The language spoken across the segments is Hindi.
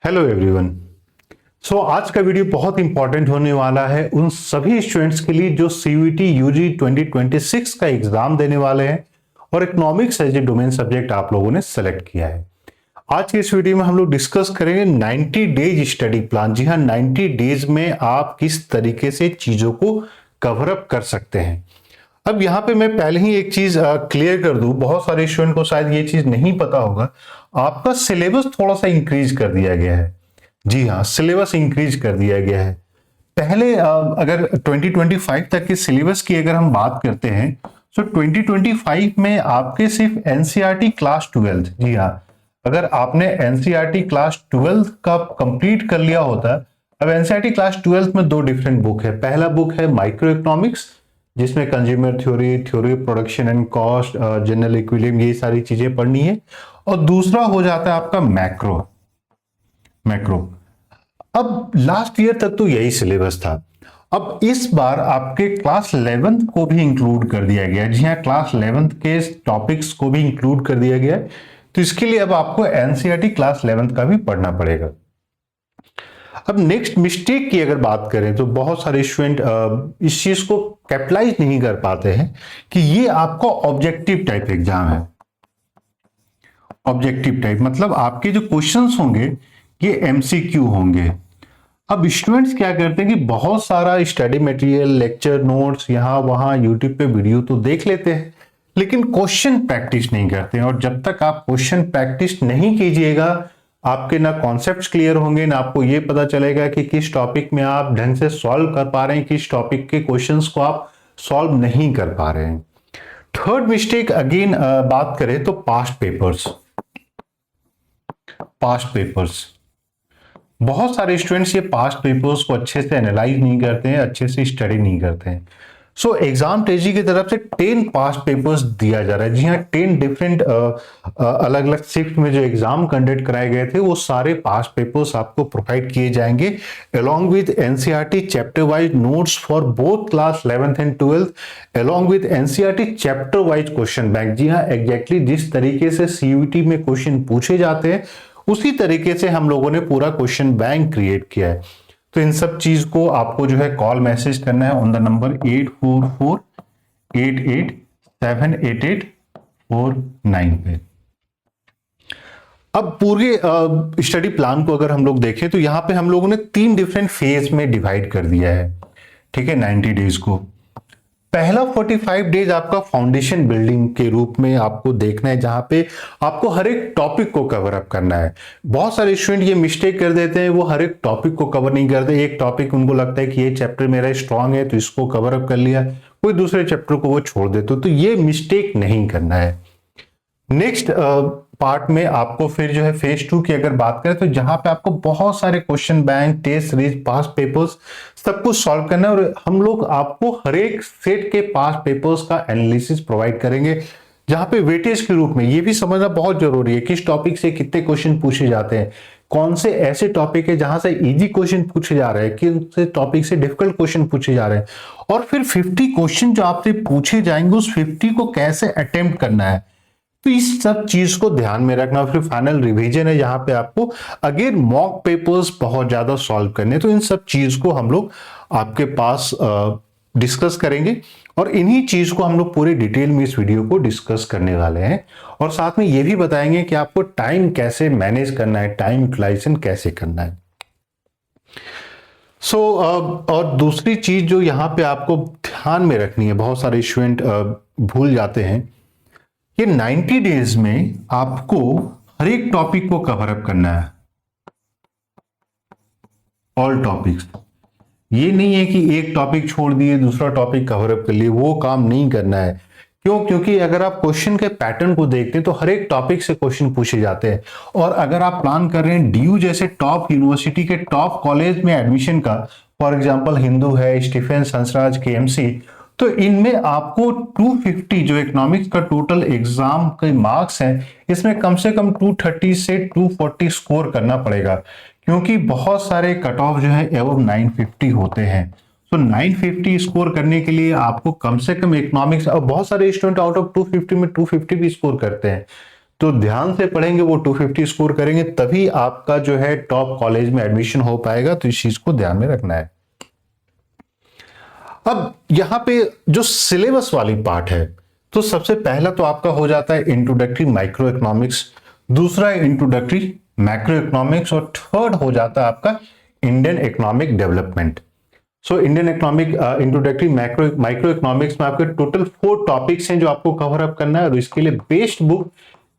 Hello everyone. आज का वीडियो बहुत इंपॉर्टेंट होने वाला है उन सभी स्टूडेंट्स के लिए जो सीयूईटी यूजी 2026 का एग्जाम देने वाले हैं और economics as a domain subject आप लोगों ने सेलेक्ट किया है। आज के इस वीडियो में हम लोग डिस्कस करेंगे 90 डेज स्टडी प्लान। जी हाँ, 90 डेज में आप किस तरीके से चीजों को कवर अप कर सकते हैं। अब यहाँ पे मैं पहले ही एक चीज क्लियर कर दूं, बहुत सारे स्टूडेंट को शायद ये चीज नहीं पता होगा, आपका सिलेबस थोड़ा सा इंक्रीज कर दिया गया है। जी हाँ, सिलेबस इंक्रीज कर दिया गया है। पहले अगर 2025 तक के सिलेबस की अगर हम बात करते हैं तो 2025 में आपके सिर्फ एनसीईआरटी क्लास 12, जी हाँ, अगर आपने एनसीईआरटी क्लास 12 का कंप्लीट कर लिया होता। अब एनसीईआरटी क्लास 12 में दो डिफरेंट बुक है। पहला बुक है माइक्रो इकोनॉमिक्स, जिसमें consumer theory, theory of production and cost, general equilibrium, ये सारी चीजें पढ़नी है। और दूसरा हो जाता है आपका मैक्रो। अब लास्ट ईयर तक तो यही सिलेबस था। अब इस बार आपके क्लास 11th को भी इंक्लूड कर दिया गया है। जी हाँ, क्लास 11th के टॉपिक्स को भी इंक्लूड कर दिया गया है। तो इसके लिए अब आपको एनसीईआरटी क्लास 11th का भी पढ़ना पड़ेगा। अब नेक्स्ट मिस्टेक की अगर बात करें तो बहुत सारे स्टूडेंट इस चीज को कैपिटलाइज नहीं कर पाते हैं कि ये आपका ऑब्जेक्टिव टाइप एग्जाम है। ऑब्जेक्टिव टाइप मतलब आपके जो क्वेश्चंस होंगे ये एमसीक्यू होंगे। अब स्टूडेंट्स क्या करते हैं कि बहुत सारा स्टडी मटेरियल, लेक्चर नोट्स, यहाँ वहां यूट्यूब पे वीडियो तो देख लेते हैं, लेकिन क्वेश्चन प्रैक्टिस नहीं करते हैं। और जब तक आप क्वेश्चन प्रैक्टिस नहीं कीजिएगा, आपके ना कॉन्सेप्ट्स क्लियर होंगे, ना आपको ये पता चलेगा कि किस टॉपिक में आप ढंग से सॉल्व कर पा रहे हैं, किस टॉपिक के क्वेश्चंस को आप सॉल्व नहीं कर पा रहे हैं। थर्ड मिस्टेक अगेन बात करें तो पास्ट पेपर्स। बहुत सारे स्टूडेंट्स ये पास्ट पेपर्स को अच्छे से एनालाइज नहीं करते हैं, अच्छे से स्टडी नहीं करते हैं। एग्जाम टेजी की तरफ से 10 पास्ट पेपर्स दिया जा रहा है। जी हाँ, 10 डिफरेंट अलग अलग शिफ्ट में जो एग्जाम कंडक्ट कराए गए थे वो सारे पास्ट पेपर्स आपको प्रोवाइड किए जाएंगे along with NCERT chapter wise notes for both class 11th and 12th along with NCERT chapter wise question bank. जी हाँ, एग्जैक्टली जिस तरीके से सीयूईटी में क्वेश्चन पूछे जाते हैं उसी तरीके से हम लोगों ने पूरा क्वेश्चन बैंक क्रिएट किया है। तो इन सब चीज को आपको जो है कॉल मैसेज करना है ऑन द नंबर 8448878849 पे। अब पूरे स्टडी प्लान को अगर हम लोग देखें तो यहां पे हम लोगों ने 3 डिफरेंट फेज में डिवाइड कर दिया है। ठीक है, 90 डेज को। पहला 45 डेज आपका फाउंडेशन बिल्डिंग के रूप में आपको देखना है, जहां पे आपको हर एक टॉपिक को कवर अप करना है। बहुत सारे स्टूडेंट ये मिस्टेक कर देते हैं, वो हर एक टॉपिक को कवर नहीं करते। एक टॉपिक उनको लगता है कि ये चैप्टर मेरा स्ट्रांग है तो इसको कवर अप कर लिया, कोई दूसरे चैप्टर को वो छोड़ देते। तो ये मिस्टेक नहीं करना है। नेक्स्ट पार्ट में आपको फिर जो है फेज 2 की अगर बात करें तो जहां पे आपको बहुत सारे question bank, test series, past papers सब कुछ सॉल्व करना है। और हम लोग आपको हर एक सेट के पास्ट पेपर्स का एनालिसिस प्रोवाइड करेंगे, जहां पे वेटेज के रूप में ये भी समझना बहुत जरूरी है किस टॉपिक से कितने क्वेश्चन पूछे जाते हैं, कौन से ऐसे टॉपिक है जहां से इजी क्वेश्चन पूछे जा रहे हैं, किन से टॉपिक से डिफिकल्ट क्वेश्चन पूछे जा रहे हैं। और फिर 50 क्वेश्चन जो आपसे पूछे जाएंगे उस 50 को कैसे अटेम्प्ट करना है, तो इस सब चीज को ध्यान में रखना। फिर फाइनल रिवीजन है जहां पे आपको अगेन मॉक पेपर्स बहुत ज्यादा सॉल्व करने। तो इन सब चीज को हम लोग आपके पास डिस्कस करेंगे और इन्हीं चीज को हम लोग पूरे डिटेल में इस वीडियो को डिस्कस करने वाले हैं। और साथ में ये भी बताएंगे कि आपको टाइम कैसे मैनेज करना है, टाइम यूटिलाइजेशन कैसे करना है। और दूसरी चीज जो यहाँ पे आपको ध्यान में रखनी है, बहुत सारे स्टूडेंट भूल जाते हैं, ये 90 डेज में आपको हर एक टॉपिक को कवर अप करना है, ऑल टॉपिक्स। ये नहीं है कि एक टॉपिक छोड़ दिए दूसरा टॉपिक कवर अप कर लिए, वो काम नहीं करना है। क्यों? क्योंकि अगर आप क्वेश्चन के पैटर्न को देखते हैं तो हर एक टॉपिक से क्वेश्चन पूछे जाते हैं। और अगर आप प्लान कर रहे हैं डीयू जैसे टॉप यूनिवर्सिटी के टॉप कॉलेज में एडमिशन का, फॉर एग्जांपल हिंदू है, स्टीफेंस, हंसराज, केएमसी, तो इनमें आपको 250 जो इकोनॉमिक्स का टोटल एग्जाम के मार्क्स हैं, इसमें कम से कम 230 से 240 स्कोर करना पड़ेगा, क्योंकि बहुत सारे कट ऑफ जो है एबव 950 होते हैं। 950 स्कोर करने के लिए आपको कम से कम इकोनॉमिक्स, और बहुत सारे स्टूडेंट आउट ऑफ 250 में 250 भी स्कोर करते हैं, तो ध्यान से पढ़ेंगे, वो 250 स्कोर करेंगे, तभी आपका जो है टॉप कॉलेज में एडमिशन हो पाएगा। तो इस चीज को ध्यान में रखना है। अब यहां पे जो सिलेबस वाली पार्ट है, तो सबसे पहला तो आपका हो जाता है इंट्रोडक्टरी माइक्रो इकोनॉमिक्स, दूसरा इंट्रोडक्टरी मैक्रो इकोनॉमिक्स, और थर्ड हो जाता है आपका Indian economic development. So Indian economic introductory micro economics में आपके टोटल 4 टॉपिक्स हैं जो आपको कवर अप करना है, और इसके लिए बेस्ट बुक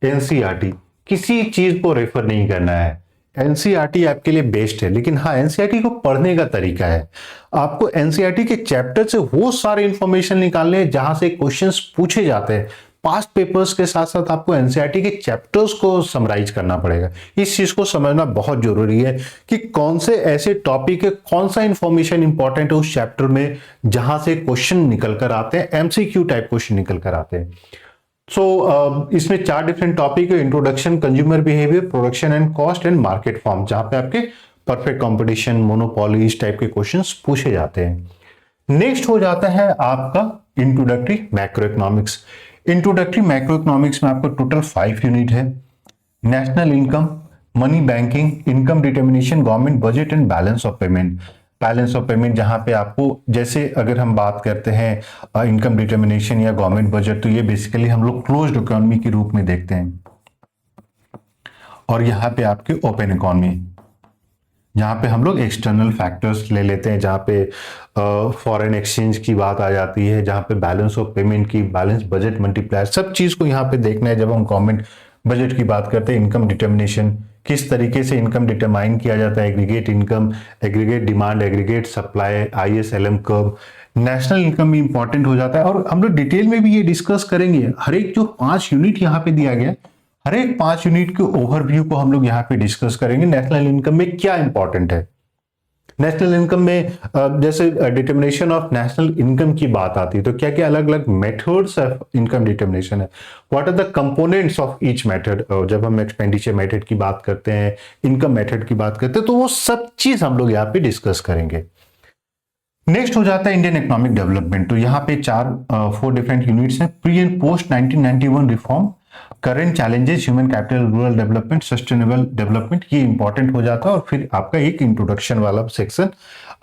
एनसीईआरटी, किसी चीज को रेफर नहीं करना है। एनसीईआरटी आपके लिए बेस्ट है, लेकिन हाँ एनसीईआरटी को पढ़ने का तरीका है। आपको एनसीईआरटी के चैप्टर से वो सारे इंफॉर्मेशन निकालने हैं जहां से क्वेश्चंस पूछे जाते हैं। पास्ट पेपर्स के साथ साथ आपको एनसीईआरटी के चैप्टर्स को समराइज करना पड़ेगा। इस चीज को समझना बहुत जरूरी है कि कौन से ऐसे टॉपिक है, कौन सा इंफॉर्मेशन इंपॉर्टेंट है उस चैप्टर में, जहां से क्वेश्चन निकल कर आते हैं, एमसीक्यू टाइप क्वेश्चन निकल कर आते हैं। इसमें 4 डिफरेंट टॉपिक है: introduction, consumer behaviour, production and cost, and market form, जहां पे आपके परफेक्ट कंपटीशन, मोनोपोली, इस टाइप के क्वेश्चंस पूछे जाते हैं। नेक्स्ट हो जाता है आपका introductory macro economics. Introductory macro economics में आपको टोटल 5 यूनिट है: national income, money banking, income determination, government budget and balance of payment. Balance of payment जहां पे आपको, जैसे अगर हम बात करते हैं इनकम डिटर्मिनेशन या गवर्नमेंट बजट, तो ये बेसिकली हम लोग क्लोज्ड इकोनॉमी के रूप में देखते हैं। और यहाँ पे आपके ओपन इकोनॉमी, जहां पे हम लोग एक्सटर्नल फैक्टर्स ले लेते हैं, जहां पे फॉरेन एक्सचेंज की बात आ जाती है, जहां पे बैलेंस ऑफ पेमेंट की, बैलेंस बजट मल्टीप्लायर, सब चीज को यहाँ पे देखना है। जब हम गवर्नमेंट बजट की बात करते हैं, इनकम डिटर्मिनेशन, किस तरीके से इनकम डिटरमाइन किया जाता है, aggregate income, aggregate demand, aggregate supply, ISLM curve, national income भी इंपॉर्टेंट हो जाता है। और हम लोग डिटेल में भी ये डिस्कस करेंगे। हर एक जो 5 यूनिट यहाँ पे दिया गया है, हर एक 5 यूनिट के ओवरव्यू को हम लोग यहाँ पे डिस्कस करेंगे। नेशनल इनकम में क्या इंपॉर्टेंट है, नेशनल इनकम में जैसे डिटर्मिनेशन ऑफ नेशनल इनकम की बात आती है, तो क्या क्या अलग अलग मेथड्स ऑफ इनकम डिटर्मिनेशन है, what are the components of each method. जब हम एक्सपेंडिचर मेथड की बात करते हैं, इनकम मेथड की बात करते हैं, तो वो सब चीज हम लोग यहाँ पे डिस्कस करेंगे। नेक्स्ट हो जाता है इंडियन इकोनॉमिक डेवलपमेंट। तो यहाँ पे 4 डिफरेंट यूनिट्स हैं: pre and post 1991 reform, current challenges, human capital, rural development, sustainable development, ये इंपॉर्टेंट हो जाता है। और फिर आपका एक इंट्रोडक्शन वाला सेक्शन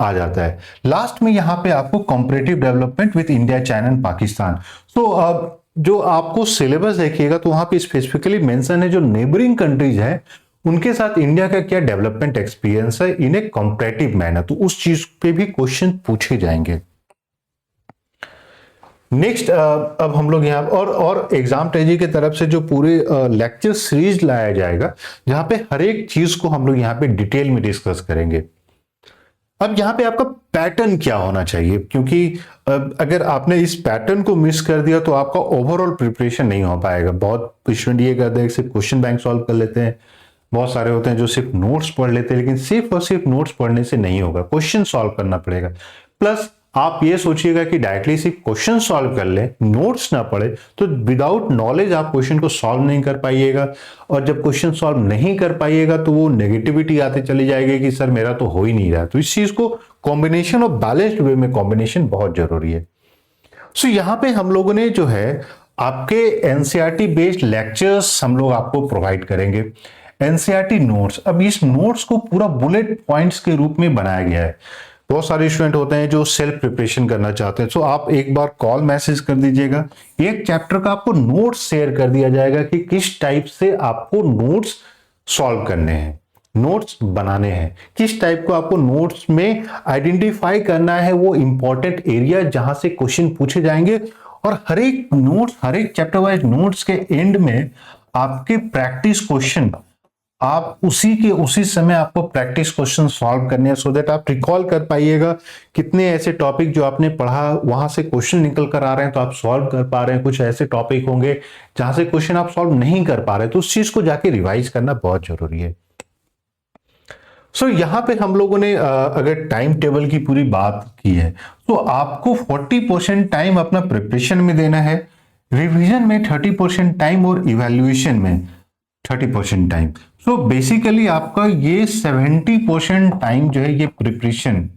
आ जाता है। लास्ट में यहाँ पे आपको comparative development with India, China and Pakistan. तो जो आपको सिलेबस देखिएगा तो वहां पे स्पेसिफिकली मेंशन है जो नेबरिंग कंट्रीज है उनके साथ इंडिया का क्या डेवलपमेंट एक्सपीरियंस है इन ए कॉम्परेटिव मैनर, तो उस चीज पे भी क्वेश्चन पूछे जाएंगे। नेक्स्ट अब हम लोग यहाँ और एग्जाम ट्रेजी की तरफ से जो पूरे लेक्चर सीरीज लाया जाएगा, जहां पे हर एक चीज को हम लोग यहाँ पे डिटेल में डिस्कस करेंगे। अब यहाँ पे आपका पैटर्न क्या होना चाहिए, क्योंकि अगर आपने इस पैटर्न को मिस कर दिया तो आपका ओवरऑल प्रिपरेशन नहीं हो पाएगा। बहुत स्टूडेंट ये करते हैं सिर्फ क्वेश्चन बैंक सॉल्व कर लेते हैं, बहुत सारे होते हैं जो सिर्फ नोट्स पढ़ लेते हैं, लेकिन सिर्फ और सिर्फ नोट्स पढ़ने से नहीं होगा, क्वेश्चन सॉल्व करना पड़ेगा। प्लस आप ये सोचिएगा कि डायरेक्टली सिर्फ क्वेश्चन सॉल्व कर ले, नोट्स ना पढ़े, तो विदाउट नॉलेज आप क्वेश्चन को सॉल्व नहीं कर पाइएगा। और जब क्वेश्चन सॉल्व नहीं कर पाइएगा तो वो नेगेटिविटी आते चली जाएगी कि सर मेरा तो हो ही नहीं रहा। तो इस चीज को कॉम्बिनेशन और बैलेंस्ड वे में कॉम्बिनेशन बहुत जरूरी है। सो यहां पे हम लोगों ने जो है आपके एनसीईआरटी बेस्ड लेक्चर्स हम लोग आपको प्रोवाइड करेंगे। एनसीईआरटी नोट्स, अब इस नोट्स को पूरा बुलेट पॉइंट्स के रूप में बनाया गया है। बहुत सारे स्टूडेंट होते हैं जो सेल्फ प्रिपरेशन करना चाहते हैं, तो आप एक बार कॉल मैसेज कर दीजिएगा, एक चैप्टर का आपको नोट्स शेयर कर दिया जाएगा कि किस टाइप से आपको नोट्स सॉल्व करने हैं, नोट्स बनाने हैं, किस टाइप को आपको नोट्स में आइडेंटिफाई करना है वो इंपॉर्टेंट एरिया जहां से क्वेश्चन पूछे जाएंगे। और हर एक नोट्स, हर एक चैप्टर वाइज नोट्स के एंड में आपके प्रैक्टिस क्वेश्चन, आप उसी समय आपको प्रैक्टिस क्वेश्चन सॉल्व करने हैं, सो दैट आप रिकॉल कर पाइएगा कितने ऐसे टॉपिक जो आपने पढ़ा वहां से क्वेश्चन निकल कर आ रहे हैं तो आप सॉल्व कर पा रहे हैं। कुछ ऐसे टॉपिक होंगे जहां से क्वेश्चन आप सॉल्व नहीं कर पा रहे, तो उस चीज को जाके रिवाइज करना बहुत जरूरी है। सो यहां पे हम लोगों ने अगर टाइम टेबल की पूरी बात की है, तो आपको 40% टाइम अपना प्रिपरेशन में देना है, रिवीजन में 30% टाइम और इवैल्यूएशन में 30% टाइम। सो बेसिकली आपका ये 70% टाइम जो है ये प्रिपरेशन।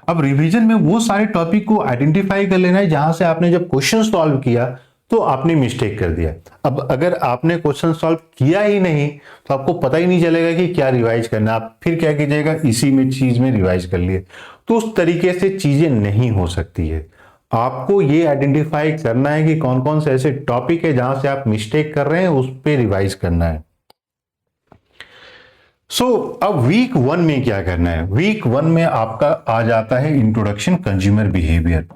अब रिवीजन में वो सारे टॉपिक को आइडेंटिफाई कर लेना है जहां से आपने जब क्वेश्चन सॉल्व किया तो आपने मिस्टेक कर दिया। अब अगर आपने क्वेश्चन सॉल्व किया ही नहीं तो आपको पता ही नहीं चलेगा कि क्या रिवाइज करना, आप फिर क्या कीजिएगा, इसी में चीज में रिवाइज कर लिए। तो उस तरीके से चीजें नहीं हो सकती है। आपको ये आइडेंटिफाई करना है कि कौन कौन से ऐसे टॉपिक है जहां से आप मिस्टेक कर रहे हैं, उस पर रिवाइज करना है। अब वीक 1 में क्या करना है? वीक 1 में आपका आ जाता है इंट्रोडक्शन कंज्यूमर बिहेवियर।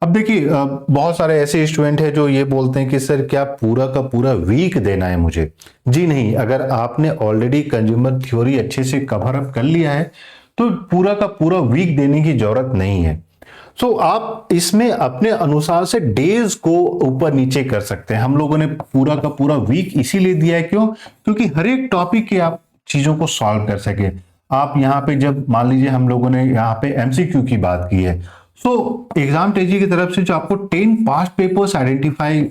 अब देखिए बहुत सारे ऐसे स्टूडेंट हैं जो ये बोलते हैं कि सर क्या पूरा का पूरा वीक देना है मुझे? जी नहीं, अगर आपने ऑलरेडी कंज्यूमर थ्योरी अच्छे से कवर अप कर लिया है तो पूरा का पूरा वीक देने की जरूरत नहीं है। आप इसमें अपने अनुसार से डेज को ऊपर नीचे कर सकते हैं। हम लोगों ने पूरा का पूरा वीक इसीलिए दिया है, क्यों? क्योंकि हर एक टॉपिक के आप चीजों को सॉल्व कर सके। आप यहाँ पे जब मान लीजिए हम लोगों ने यहाँ पे एमसीक्यू की बात की है, एग्जाम टेजी की तरफ से जो आपको 10 पास्ट पेपर्स आइडेंटिफाई,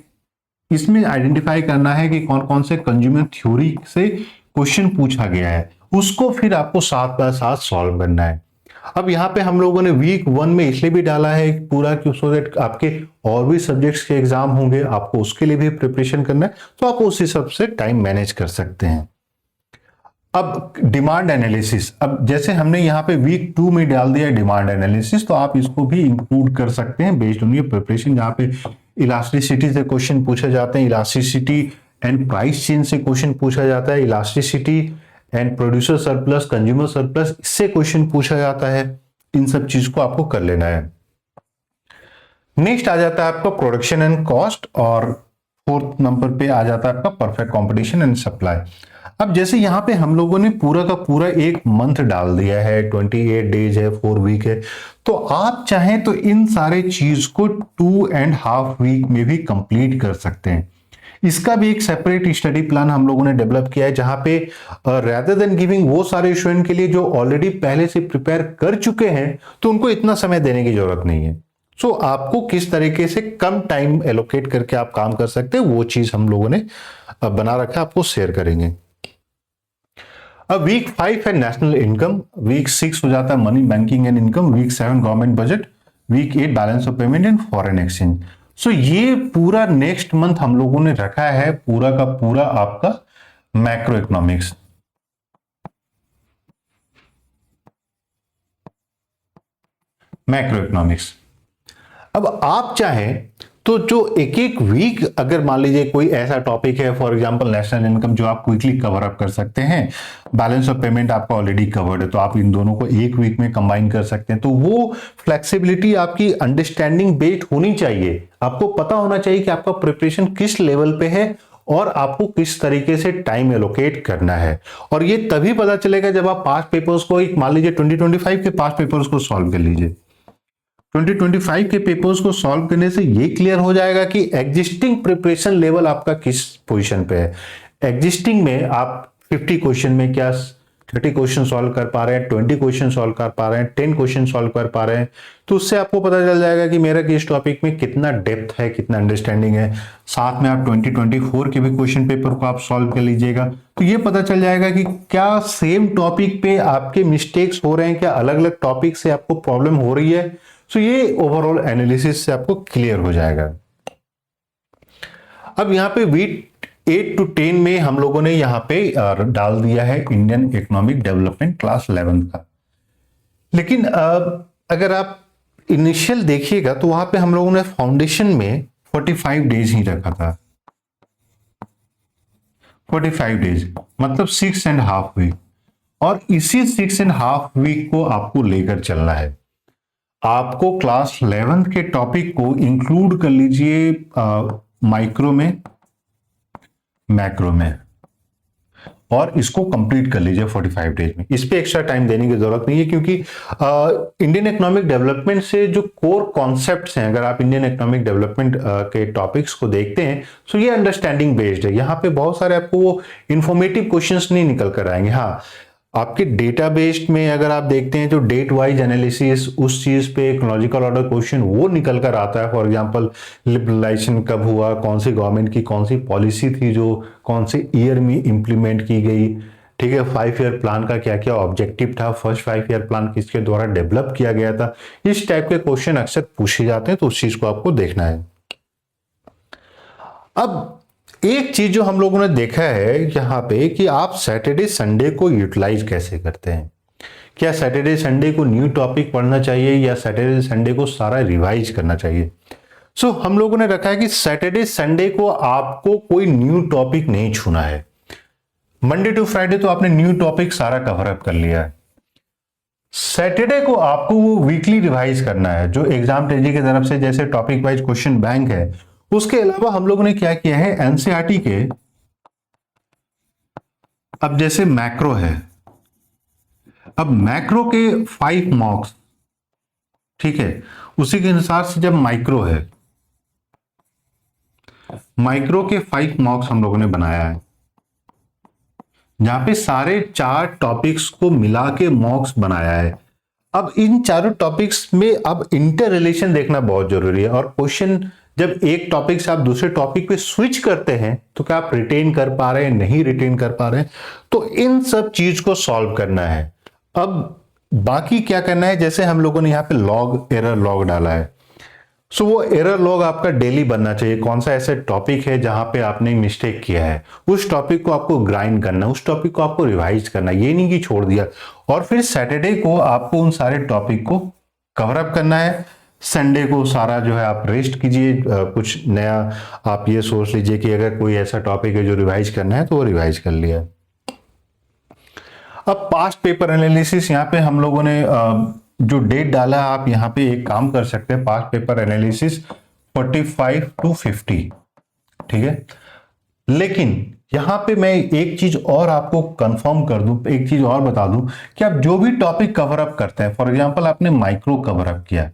इसमें आइडेंटिफाई करना है कि कौन कौन से कंज्यूमर थ्योरी से क्वेश्चन पूछा गया है, उसको फिर आपको साथ बाय साथ सॉल्व करना है। अब यहाँ पे हम लोगों ने वीक 1 में इसलिए भी डाला है पूरा, क्यों? सो दैट आपके और भी सब्जेक्ट्स के एग्जाम होंगे, आपको उसके लिए भी प्रिपरेशन करना है, तो आप उस हिसाब से टाइम मैनेज कर सकते हैं। अब डिमांड एनालिसिस, अब जैसे हमने यहाँ पे वीक 2 में डाल दिया डिमांड एनालिसिस, तो आप इसको भी इंक्लूड कर सकते हैं बेस्ड ऑन योर प्रिपरेशन, जहाँ पे इलास्टिसिटी से क्वेश्चन पूछे जाते हैं, इलास्टिसिटी एंड प्राइस चेंज से क्वेश्चन पूछा जाता है, elasticity and producer surplus, consumer surplus, इससे क्वेश्चन पूछा जाता है। इन सब चीज को आपको कर लेना है। नेक्स्ट आ जाता है आपका प्रोडक्शन एंड कॉस्ट, और फोर्थ नंबर पे आ जाता है आपका परफेक्ट कंपटीशन एंड सप्लाई। अब जैसे यहाँ पे हम लोगों ने पूरा का पूरा एक मंथ डाल दिया है, 28 डेज है, 4 वीक है, तो आप चाहें तो इन सारे चीज को 2.5 वीक में भी कंप्लीट कर सकते हैं। इसका भी एक सेपरेट स्टडी प्लान हम लोगों ने डेवलप किया है, जहां पे रादर देन गिविंग वो सारे स्टूडेंट के लिए जो ऑलरेडी पहले से प्रिपेयर कर चुके हैं, तो उनको इतना समय देने की जरूरत नहीं है। आपको किस तरीके से कम टाइम एलोकेट करके आप काम कर सकते हैं, वो चीज हम लोगों ने बना रखा है, आपको शेयर करेंगे। अब वीक 5 है नेशनल इनकम, वीक 6 हो जाता है money banking and income, week 7 government budget, week 8 balance of payment and foreign exchange. ये पूरा नेक्स्ट मंथ हम लोगों ने रखा है पूरा का पूरा आपका मैक्रो इकोनॉमिक्स। अब आप चाहें तो जो एक एक वीक, अगर मान लीजिए कोई ऐसा टॉपिक है, फॉर एग्जांपल नेशनल इनकम, जो आप क्विकली कवर अप कर सकते हैं, बैलेंस ऑफ पेमेंट आपका ऑलरेडी कवर्ड है, तो आप इन दोनों को एक वीक में कंबाइन कर सकते हैं। तो वो फ्लेक्सिबिलिटी आपकी अंडरस्टैंडिंग बेस्ड होनी चाहिए। आपको पता होना चाहिए कि आपका प्रिपरेशन किस लेवल पे है और आपको किस तरीके से टाइम एलोकेट करना है। और ये तभी पता चलेगा जब आप पास्ट पेपर्स को, एक मान लीजिए 2025 के पास्ट पेपर्स को सॉल्व कर लीजिए। 2025 के पेपर्स को सॉल्व करने से ये क्लियर हो जाएगा कि एग्जिस्टिंग प्रिपरेशन लेवल आपका किस पोजीशन पे है। एग्जिस्टिंग में आप 50 क्वेश्चन में क्या 30 क्वेश्चन सॉल्व कर पा रहे हैं, 20 क्वेश्चन सॉल्व कर पा रहे हैं, 10 क्वेश्चन सॉल्व कर पा रहे हैं, तो उससे आपको पता चल जाएगा कि मेरा किस टॉपिक में कितना डेप्थ है, कितना अंडरस्टैंडिंग है। साथ में आप 2024 के भी क्वेश्चन पेपर को आप सॉल्व कर लीजिएगा, तो ये पता चल जाएगा कि क्या सेम टॉपिक पे आपके मिस्टेक्स हो रहे हैं, क्या अलग अलग टॉपिक से आपको प्रॉब्लम हो रही है। ये ओवरऑल एनालिसिस से आपको क्लियर हो जाएगा। अब यहाँ पे वीक 8 to 10 में हम लोगों ने यहाँ पे डाल दिया है इंडियन इकोनॉमिक डेवलपमेंट क्लास 11 का। लेकिन अगर आप इनिशियल देखिएगा तो वहां पे हम लोगों ने फाउंडेशन में 45 डेज ही रखा था। 45 डेज मतलब 6.5 वीक, और इसी 6.5 वीक को आपको लेकर चलना है। आपको क्लास 11 के टॉपिक को इंक्लूड कर लीजिए माइक्रो में, मैक्रो में, और इसको कंप्लीट कर लीजिए 45 डेज में। इस पे एक्स्ट्रा टाइम देने की जरूरत नहीं है, क्योंकि इंडियन इकोनॉमिक डेवलपमेंट से जो कोर कॉन्सेप्ट्स हैं, अगर आप इंडियन इकोनॉमिक डेवलपमेंट के टॉपिक्स को देखते हैं, तो ये अंडरस्टैंडिंग बेस्ड है। यहाँ पे बहुत सारे आपको वो इंफॉर्मेटिव क्वेश्चंस नहीं निकल कर आएंगे। हाँ, आपके डेटा बेस्ड में अगर आप देखते हैं तो डेट वाइज एनालिसिस, उस चीज पे इकोलॉजिकल ऑर्डर क्वेश्चन वो निकल कर आता है। फॉर एग्जांपल लिबरलाइजेशन कब हुआ, कौन सी गवर्नमेंट की कौन सी पॉलिसी थी जो कौन से ईयर में इंप्लीमेंट की गई, ठीक है, 5 ईयर प्लान का क्या क्या ऑब्जेक्टिव था, फर्स्ट 5 ईयर प्लान किसके द्वारा डेवलप किया गया था। इस टाइप के क्वेश्चन अक्सर पूछे जाते हैं, तो उस चीज को आपको देखना है। अब एक चीज जो हम लोगों ने देखा है यहाँ पे कि आप सैटरडे संडे को यूटिलाइज कैसे करते हैं। क्या सैटरडे संडे को न्यू टॉपिक पढ़ना चाहिए या सैटरडे संडे को सारा रिवाइज करना चाहिए। सो हम लोगों ने रखा है कि सैटरडे संडे को आपको कोई न्यू टॉपिक नहीं छूना है। मंडे टू फ्राइडे तो आपने न्यू टॉपिक सारा कवर अप कर लिया है। सैटरडे को आपको वो वीकली रिवाइज करना है जो एग्जाम टेजी की तरफ से जैसे टॉपिक वाइज क्वेश्चन बैंक है। उसके अलावा हम लोगों ने क्या किया है, एनसीईआरटी के अब जैसे मैक्रो है, अब मैक्रो के 5 मार्क्स, ठीक है, उसी के अनुसार से जब माइक्रो है, माइक्रो के 5 मार्क्स हम लोगों ने बनाया है जहां पे सारे 4 टॉपिक्स को मिला के मार्क्स बनाया है। अब इन चारों टॉपिक्स में अब इंटर रिलेशन देखना बहुत जरूरी है और क्वेश्चन जब एक टॉपिक से आप दूसरे टॉपिक पे स्विच करते हैं तो क्या आप रिटेन कर पा रहे हैं, नहीं रिटेन कर पा रहे हैं, तो इन सब चीज को सॉल्व करना है। अब बाकी क्या करना है, जैसे हम लोगों ने यहाँ पे लॉग एरर लॉग डाला है, सो वो एरर लॉग आपका डेली बनना चाहिए। कौन सा ऐसा टॉपिक है जहां पे आपने मिस्टेक किया है, उस टॉपिक को आपको ग्राइंड करना, उस टॉपिक को आपको रिवाइज करना, ये नहीं कि छोड़ दिया। और फिर सैटरडे को आपको उन सारे टॉपिक को कवर अप करना है। संडे को सारा जो है आप रेस्ट कीजिए, कुछ नया आप ये सोच लीजिए कि अगर कोई ऐसा टॉपिक है जो रिवाइज करना है तो वो रिवाइज कर लिया। अब पास्ट पेपर एनालिसिस, यहाँ पे हम लोगों ने जो डेट डाला है, आप यहाँ पे एक काम कर सकते हैं, पास्ट पेपर एनालिसिस 45 to 50, ठीक है। लेकिन यहां पे मैं एक चीज और आपको कंफर्म कर दूं, एक चीज और बता दूं कि आप जो भी टॉपिक कवर अप करते हैं, फॉर एग्जांपल आपने माइक्रो कवर अप किया,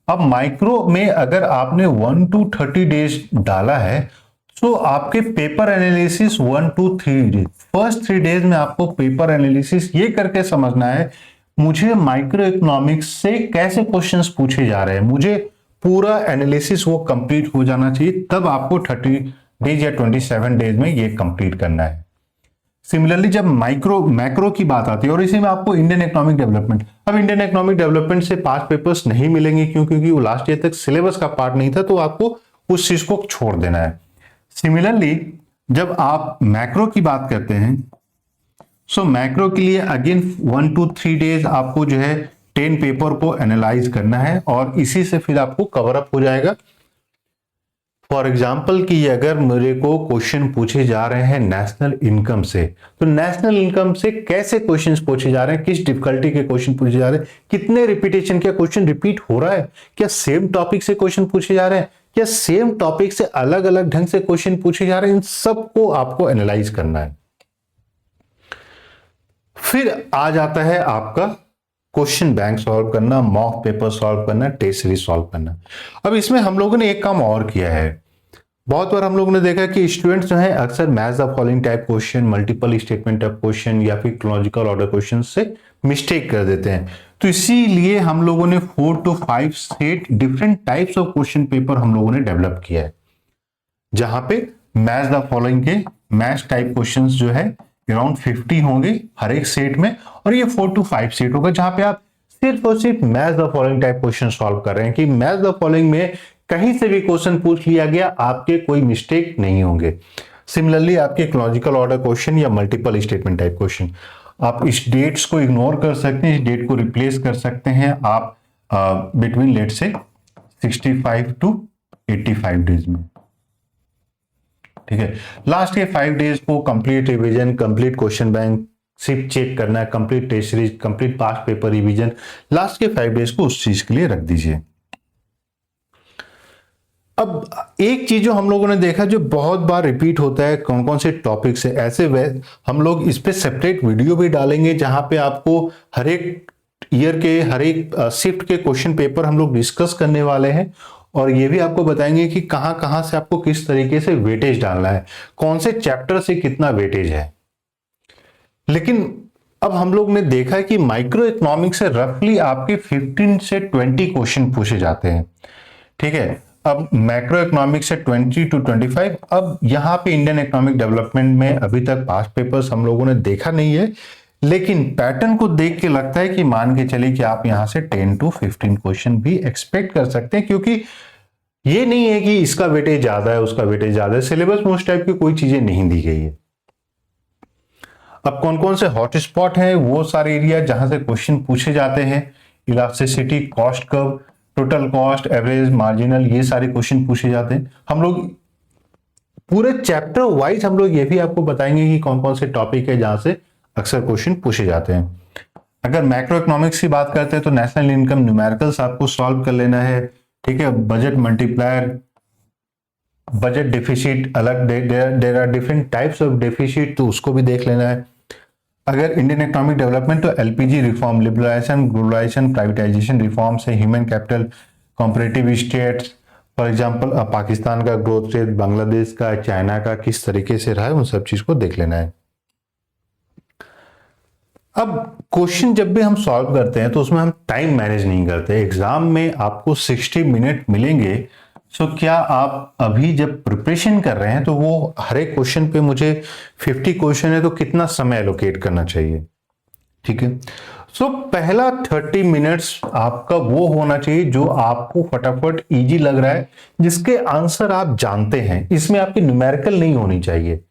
अब माइक्रो में अगर आपने 1 to 30 डेज डाला है तो आपके paper analysis 1 to 3 days, first 3 days में आपको पेपर एनालिसिस ये करके समझना है मुझे माइक्रो इकोनॉमिक्स से कैसे क्वेश्चंस पूछे जा रहे हैं, मुझे पूरा एनालिसिस वो कंप्लीट हो जाना चाहिए, तब आपको 30 डेज या 27 डेज में ये कंप्लीट करना है। सिमिलरली जब मैक्रो की बात आती है और इसी में आपको इंडियन इकोनॉमिक डेवलपमेंट, अब इंडियन इकोनॉमिक डेवलपमेंट से 5 पेपर्स नहीं मिलेंगे क्योंकि वो लास्ट ईयर तक सिलेबस का पार्ट नहीं था, तो आपको उस चीज को छोड़ देना है। सिमिलरली जब आप मैक्रो की बात करते हैं, सो मैक्रो के लिए अगेन 1 to 3 डेज आपको जो है 10 पेपर को एनालाइज करना है और इसी से फिर आपको कवर अप हो जाएगा। फॉर एग्जाम्पल कि अगर मेरे को क्वेश्चन पूछे जा रहे हैं नेशनल इनकम से, तो नेशनल इनकम से कैसे क्वेश्चंस पूछे जा रहे हैं, किस डिफिकल्टी के क्वेश्चन पूछे जा रहे हैं, कितने रिपीटेशन, क्या क्वेश्चन रिपीट हो रहा है, क्या सेम टॉपिक से क्वेश्चन पूछे जा रहे हैं, क्या सेम टॉपिक से अलग अलग ढंग से क्वेश्चन पूछे जा रहे हैं, इन सबको आपको एनालाइज करना है। फिर आ जाता है आपका क्वेश्चन बैंक सॉल्व करना, मॉक पेपर सॉल्व करना, टेस्ट सीरीज सॉल्व करना। अब इसमें हम लोगों ने एक काम और किया है, बहुत बार हम लोगों ने देखा कि स्टूडेंट्स जो है अक्सर match the following type question, multiple statement type question या फिर क्रोनोलॉजिकल ऑर्डर क्वेश्चन से मिस्टेक कर देते हैं। तो इसीलिए हम लोगों ने 4 to 5 set different types of question paper हम लोगों ने डेवलप किया है, जहां पे मैच द फॉलोइंग के मैच टाइप क्वेश्चंस जो है अराउंड 50 होंगे हर एक सेट में, और ये 4 to 5 सेट होगा जहां पे आप सिर्फ और सिर्फ match the following type question solve कर रहे हैं कि मैच द फॉलोइंग में कहीं से भी क्वेश्चन पूछ लिया गया, आपके कोई मिस्टेक नहीं होंगे। सिमिलरली आपके क्रोनोलॉजिकल ऑर्डर क्वेश्चन या मल्टीपल स्टेटमेंट टाइप क्वेश्चन, आप इस डेट्स को इग्नोर कर सकते हैं, इस डेट को रिप्लेस कर सकते हैं आप बिटवीन लेट से 65 to 85 डेज में, ठीक है। लास्ट के 5 डेज को complete revision, complete question bank सिर्फ चेक करना है, complete test series, complete past paper revision, last के 5 डेज को उस चीज के लिए रख दीजिए। अब एक चीज जो हम लोगों ने देखा जो बहुत बार रिपीट होता है, कौन कौन से टॉपिक से, ऐसे हम लोग इस पे सेपरेट वीडियो भी डालेंगे जहां पे आपको हर एक ईयर के हर एक शिफ्ट के क्वेश्चन पेपर हम लोग डिस्कस करने वाले हैं, और ये भी आपको बताएंगे कि कहां कहां से आपको किस तरीके से वेटेज डालना है, कौन से चैप्टर से कितना वेटेज है। लेकिन अब हम लोग ने देखा है कि माइक्रो इकोनॉमिक्स से रफली आपके 15 से 20 क्वेश्चन पूछे जाते हैं, ठीक है। अब मैक्रो इकोनॉमिक्स से 20 to 25, अब यहां पे इंडियन इकोनॉमिक डेवलपमेंट में अभी तक पास्ट पेपर्स हम लोगों ने देखा नहीं है, लेकिन पैटर्न को देख के लगता है कि मान के चलिए कि आप यहां से 10 to 15 क्वेश्चन भी एक्सपेक्ट कर सकते हैं, क्योंकि ये नहीं है कि इसका वेटेज ज्यादा है उसका वेटेज ज्यादा है, सिलेबस में उस टाइप की कोई चीजें नहीं दी गई है। अब कौन कौन से हॉटस्पॉट हैं, वो सारे एरिया जहां से क्वेश्चन पूछे जाते हैं, elasticity, cost curve, total cost, average, marginal, ये सारे क्वेश्चन पूछे जाते हैं। हम लोग पूरे चैप्टर वाइज हम लोग ये भी आपको बताएंगे कि कौन कौन से टॉपिक है जहां से अक्सर क्वेश्चन पूछे जाते हैं। अगर मैक्रो इकोनॉमिक्स की बात करते हैं तो नेशनल इनकम न्यूमेरिकल्स आपको सॉल्व कर लेना है, ठीक है। बजट मल्टीप्लायर, बजट डिफिसिट अलग, there are different types of deficit, तो उसको भी देख लेना है। अगर इंडियन इकोनॉमिक डेवलपमेंट तो LPG reform, liberalisation, globalisation, privatisation reform से human capital, comparative states, for example Pakistan का ग्रोथ रेट, बांग्लादेश का, चाइना का किस तरीके से रहा है, उन सब चीज को देख लेना है। अब क्वेश्चन जब भी हम सॉल्व करते हैं तो उसमें हम टाइम मैनेज नहीं करते। एग्जाम में आपको 60 मिनट मिलेंगे, सो क्या आप अभी जब प्रिपरेशन कर रहे हैं तो वो हर एक क्वेश्चन पे मुझे 50 क्वेश्चन है तो कितना समय एलोकेट करना चाहिए, ठीक है। सो पहला 30 मिनट्स आपका वो होना चाहिए जो आपको फटाफट इजी लग रहा है, जिसके आंसर आप जानते हैं। इसमें आपकी न्यूमेरिकल नहीं होनी चाहिए,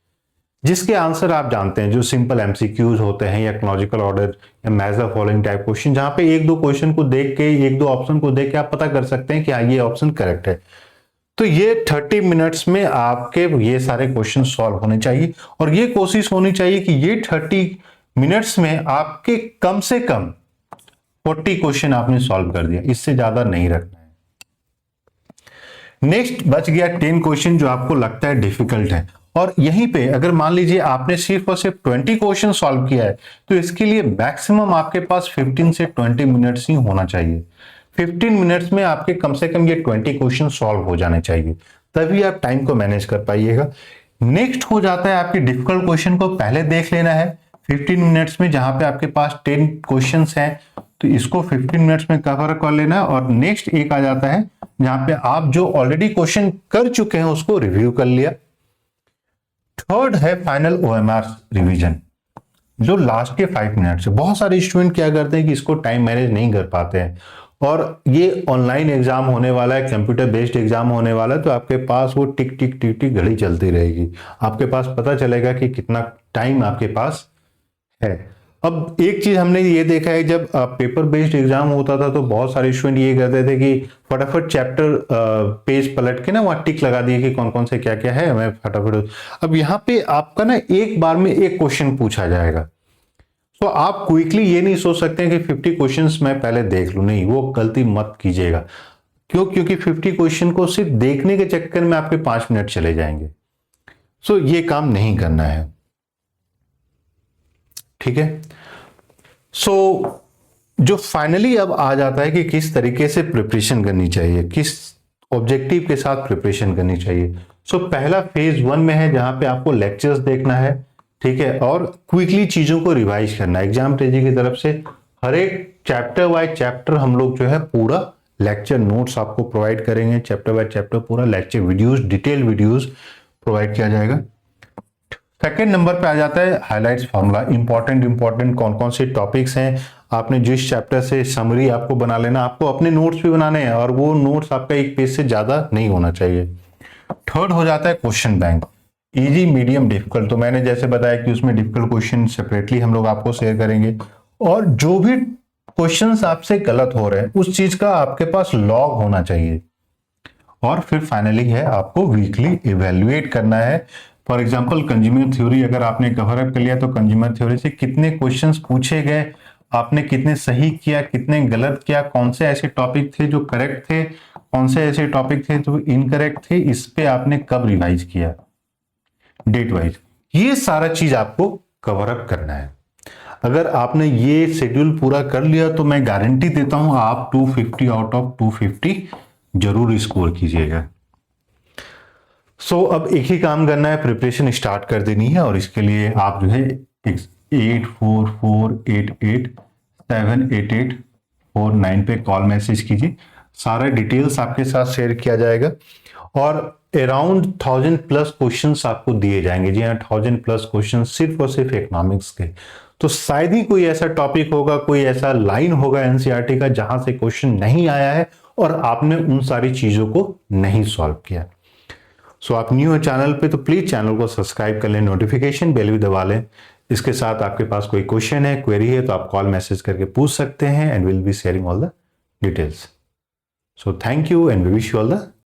जिसके आंसर आप जानते हैं, जो सिंपल एमसीक्यूज होते हैं या क्रोनोलॉजिकल ऑर्डर या match the following type question, जहां पे एक दो क्वेश्चन को देख के, एक दो ऑप्शन को देख के आप पता कर सकते हैं कि हाँ ये ऑप्शन करेक्ट है। तो ये 30 मिनट्स में आपके ये सारे क्वेश्चन सॉल्व होने चाहिए, और ये कोशिश होनी चाहिए कि ये 30 मिनट्स में आपके कम से कम 40 क्वेश्चन आपने सॉल्व कर दिया, इससे ज्यादा नहीं रखना है। नेक्स्ट बच गया 10 क्वेश्चन जो आपको लगता है डिफिकल्ट है, और यहीं पे अगर मान लीजिए आपने सिर्फ और सिर्फ 20 क्वेश्चन सॉल्व किया है तो इसके लिए मैक्सिमम आपके पास 15 से 20 मिनट्स ही होना चाहिए। 15 मिनट्स में आपके कम से कम ये 20 क्वेश्चन सॉल्व हो जाने चाहिए, तभी आप टाइम को मैनेज कर पाइएगा। नेक्स्ट हो जाता है आपके डिफिकल्ट क्वेश्चन को पहले देख लेना है 15 मिनट्स में, जहां पे आपके पास 10 क्वेश्चन हैं तो इसको 15 मिनट्स में कवर कर लेना है। और नेक्स्ट एक आ जाता है जहां पे आप जो ऑलरेडी क्वेश्चन कर चुके हैं उसको रिव्यू कर लिया। थर्ड है फाइनल ओएमआर रिवीजन, जो लास्ट के 5 मिनट से। बहुत सारे स्टूडेंट क्या करते हैं कि इसको टाइम मैनेज नहीं कर पाते हैं, और ये ऑनलाइन एग्जाम होने वाला है, कंप्यूटर बेस्ड एग्जाम होने वाला है, तो आपके पास वो टिक टिक टिक टिक घड़ी चलती रहेगी, आपके पास पता चलेगा कि कितना टाइम आपके पास है। अब एक चीज हमने ये देखा है, जब पेपर बेस्ड एग्जाम होता था तो बहुत सारे स्टूडेंट ये करते थे कि फटाफट चैप्टर पेज पलट के ना वहां टिक लगा दिए कि कौन कौन से क्या क्या है, मैं फटाफट। अब यहाँ पे आपका ना एक बार में एक क्वेश्चन पूछा जाएगा, तो आप क्विकली ये नहीं सोच सकते कि 50 क्वेश्चंस मैं पहले देख लूं, नहीं, वो गलती मत कीजिएगा। क्यों? क्योंकि 50 क्वेश्चन को सिर्फ देखने के चक्कर में आपके 5 मिनट चले जाएंगे, सो ये काम नहीं करना है, ठीक है। सो जो फाइनली अब आ जाता है कि किस तरीके से प्रिपरेशन करनी चाहिए, किस ऑब्जेक्टिव के साथ प्रिपरेशन करनी चाहिए। सो पहला फेज 1 में है जहां पे आपको लेक्चर्स देखना है, ठीक है, और क्विकली चीजों को रिवाइज करना है। एग्जाम ट्रेजी की तरफ से हर एक चैप्टर बाय चैप्टर हम लोग जो है पूरा लेक्चर नोट्स आपको प्रोवाइड करेंगे, चैप्टर बाय चैप्टर पूरा lecture videos, detail videos provide किया जाएगा। सेकेंड नंबर पे आ जाता है हाइलाइट्स फॉर्मूला। इंपॉर्टेंट कौन कौन से टॉपिक्स हैं, आपने जिस चैप्टर से समरी आपको बना लेना, आपको अपने नोट्स भी बनाने हैं, और वो नोट्स आपका एक पेज से ज्यादा नहीं होना चाहिए। थर्ड हो जाता है question bank, easy, medium, difficult. तो मैंने जैसे बताया कि उसमें डिफिकल्ट क्वेश्चन सेपरेटली हम लोग आपको शेयर करेंगे, और जो भी क्वेश्चंस आपसे गलत हो रहे हैं उस चीज का आपके पास लॉग होना चाहिए। और फिर फाइनली है आपको वीकली इवेल्युएट करना है। फॉर एग्जांपल कंज्यूमर थ्योरी अगर आपने कवर अप कर लिया तो कंज्यूमर थ्योरी से कितने क्वेश्चंस पूछे गए, आपने कितने सही किया, कितने गलत किया, कौन से ऐसे टॉपिक थे जो करेक्ट थे, कौन से ऐसे टॉपिक थे जो इनकरेक्ट थे, इस पे आपने कब रिवाइज किया, डेट वाइज, ये सारा चीज आपको कवर अप करना है। अगर आपने ये शेड्यूल पूरा कर लिया तो मैं गारंटी देता हूं आप 250 आउट ऑफ 250 जरूर स्कोर कीजिएगा। सो अब एक ही काम करना है, प्रिपरेशन स्टार्ट कर देनी है, और इसके लिए आप जो है 8448878849 पे कॉल मैसेज कीजिए, सारा डिटेल्स आपके साथ शेयर किया जाएगा, और अराउंड 1000 प्लस क्वेश्चंस आपको दिए जाएंगे। जी हाँ, 1000 प्लस क्वेश्चन सिर्फ और सिर्फ इकोनॉमिक्स के। तो शायद ही कोई ऐसा टॉपिक होगा, कोई ऐसा लाइन होगा एनसीईआरटी का जहां से क्वेश्चन नहीं आया है और आपने उन सारी चीज़ों को नहीं सॉल्व किया। सो आप न्यू हो चैनल पे तो प्लीज़ चैनल को सब्सक्राइब कर लें, नोटिफिकेशन बेल भी दबा लें। इसके साथ आपके पास कोई क्वेश्चन है, क्वेरी है, तो आप कॉल मैसेज करके पूछ सकते हैं and will be sharing all the details. So thank you and we wish you all the